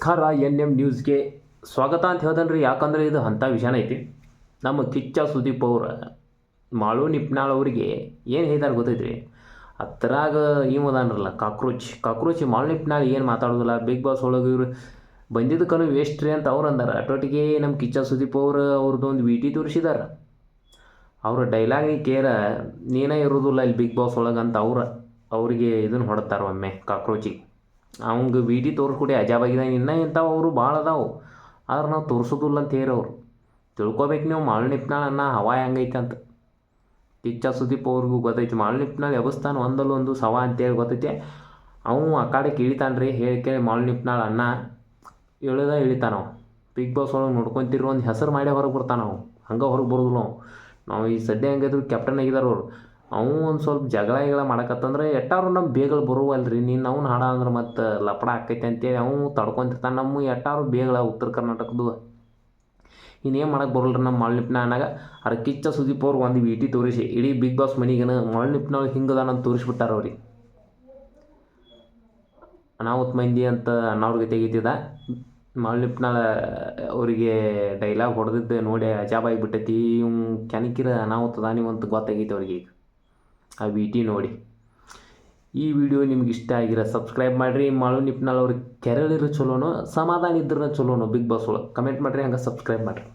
ನಮಸ್ಕಾರ N M ನ್ಯೂಸ್ಗೆ ಸ್ವಾಗತ ಅಂತ ಹೇಳ್ದನ್ರಿ. ಯಾಕಂದರೆ ಇದು ಅಂಥ ವಿಷಯನ ಐತಿ. ನಮ್ಮ ಕಿಚ್ಚ ಸುದೀಪ್ ಅವ್ರ ಮಾಳು ನಿಪ್ನಾಳ್ ಅವರಿಗೆ ಏನು ಹೇಳಿದಾರೆ ಗೊತ್ತೈತ್ರಿ. ಅದ್ರಾಗ ಇವದಾನರಲ್ಲ ಕಾಕ್ರೋಚ್ ಮಾಳು ನಿಪ್ನಾಳ್ ಏನು ಮಾತಾಡೋದಿಲ್ಲ. ಬಿಗ್ ಬಾಸ್ ಒಳಗೆ ಇವರು ಬಂದಿದ್ದಕ್ಕೂ ವೇಸ್ಟ್ ರೀ ಅಂತ ಅವ್ರು ಅಂದಾರ. ಅಟೋಟಿಗೆ ನಮ್ಮ ಕಿಚ್ಚ ಸುದೀಪ್ ಅವ್ರದ್ದು ಒಂದು ವಿಟಿ ತೋರಿಸಿದಾರೆ. ಅವ್ರ ಡೈಲಾಗಿಗೆ ಕೇರ ನೀನೇ ಇರೋದಿಲ್ಲ ಇಲ್ಲಿ ಬಿಗ್ ಬಾಸ್ ಒಳಗೆ ಅಂತ ಅವ್ರಿಗೆ ಇದನ್ನು ಹೊಡ್ತಾರೆ ಒಮ್ಮೆ ಕಾಕ್ರೋಚಿಗೆ. ಅವಂಗೆ ವಿಟಿ ತೋರಿಸ್ಕೊಡಿ ಅಜಾಬಾಗಿದ್ದಾನೆ. ಇನ್ನೂ ಇಂಥವು ಅವರು ಭಾಳ ಅದಾವೆ, ಆದ್ರೆ ನಾವು ತೋರಿಸೋದಿಲ್ಲ ಅಂತ ಅವ್ರು ತಿಳ್ಕೊಬೇಕು. ನೀವು ಮಾಳು ನಿಪ್ನಾಳ್ ಅನ್ನ ಹವಾ ಹೆಂಗೈತೆ ಅಂತ ಕಿಚ್ಚ ಸುದೀಪ್ ಅವ್ರಿಗೂ ಗೊತ್ತೈತಿ. ಮಾಳು ನಿಪ್ನಾಳ್ ಎಬಸ್ತಾನೆ ಒಂದಲ್ಲೊಂದು ಸವಾ ಅಂತೇಳಿ ಗೊತ್ತೈತೆ. ಅವನು ಆ ಕಡೆ ಕೇಳಿತಾನೆ ರೀ. ಹೇಳಿ ಕೇಳಿ ಮಾಳು ನಿಪ್ನಾಳ್ ಅನ್ನ ಇಳಿತಾನವ. ಬಿಗ್ ಬಾಸ್ ಒಳಗೆ ನೋಡ್ಕೊತಿರೋ ಒಂದು ಹೆಸರು ಮಾಡೇ ಹೊರಗೆ ಬರ್ತಾನೆ. ನಾವು ಹಂಗೆ ಹೊರಗೆ ಬರೋದಿಲ್ಲ. ನಾವು ಈ ಸದ್ಯ ಹೆಂಗಿದ್ರು ಕ್ಯಾಪ್ಟನ್ ಆಗಿದಾರೆ ಅವ್ರು. ಅವು ಒಂದು ಸ್ವಲ್ಪ ಜಗಳ ಮಾಡಕತ್ತಂದ್ರೆ ಎಟ್ಟಾರು ನಮ್ಮ ಬೇಗಳು ಬರುವಲ್ರಿ. ನೀನು ಅವ್ನು ಹಾಡ ಅಂದ್ರೆ ಮತ್ತು ಲಪಡ ಆಕೈತೆ ಅಂತೇಳಿ ಅವನು ತಡ್ಕೊತಿರ್ತಾನೆ. ನಮ್ಮ ಎಟ್ಟಾರು ಬೇಗಳ ಉತ್ತರ ಕರ್ನಾಟಕದ್ದು ಇನ್ನೇನು ಮಾಡಕ್ಕೆ ಬರಲ್ರಿ ನಮ್ಮ ಮಾಳು ನಿಪ್ನಾಳ್ನಾಗ. ಅದ್ರ ಕಿಚ್ಚ ಸುದೀಪ್ ಅವ್ರು ಒಂದು ವಿಟಿ ತೋರಿಸಿ ಇಡೀ ಬಿಗ್ ಬಾಸ್ ಮನೆಗೇನು ಮಾಳು ನಿಪ್ನಾಳ್ ಹಿಂಗದಾನಂತ ತೋರಿಸ್ಬಿಟ್ಟಾರ ಅವ್ರಿಗೆ. ಅನಾಹುತ ಮಂದಿ ಅಂತ ಅನ್ನೋರ್ಗೆ ತೆಗಿತಿದ್ದ ಮಾಳು ನಿಪ್ನಾಳ್ ಅವರಿಗೆ ಡೈಲಾಗ್ ಹೊಡೆದಿದ್ದು ನೋಡಿ ಅಜಾಬಾಗಿಬಿಟ್ಟೈತಿ. ಇವ್ ಕೆನಕಿರ ಅನಾಹುತದ ನೀವಂತ ಗೊತ್ತಾಗೈತಿ ಅವ್ರಿಗೆ ಈಗ ಆ ವಿಟಿ ನೋಡಿ. ಈ ವಿಡಿಯೋ ನಿಮ್ಗೆ ಇಷ್ಟ ಆಗಿರೋ ಸಬ್ಸ್ಕ್ರೈಬ್ ಮಾಡಿರಿ. ಮಾಳು ನಿಪ್ನಾಳ್ ಅವ್ರಿಗೆ ಕೆರಳಿರೋ ಚಲೋನೋ ಸಮಾಧಾನ ಇದ್ರೂ ಚಲೋನೋ ಬಿಗ್ ಬಾಸ್ ಒಳಗೆ ಕಮೆಂಟ್ ಮಾಡಿರಿ. ಹಂಗೆ ಸಬ್ಸ್ಕ್ರೈಬ್ ಮಾಡಿರಿ.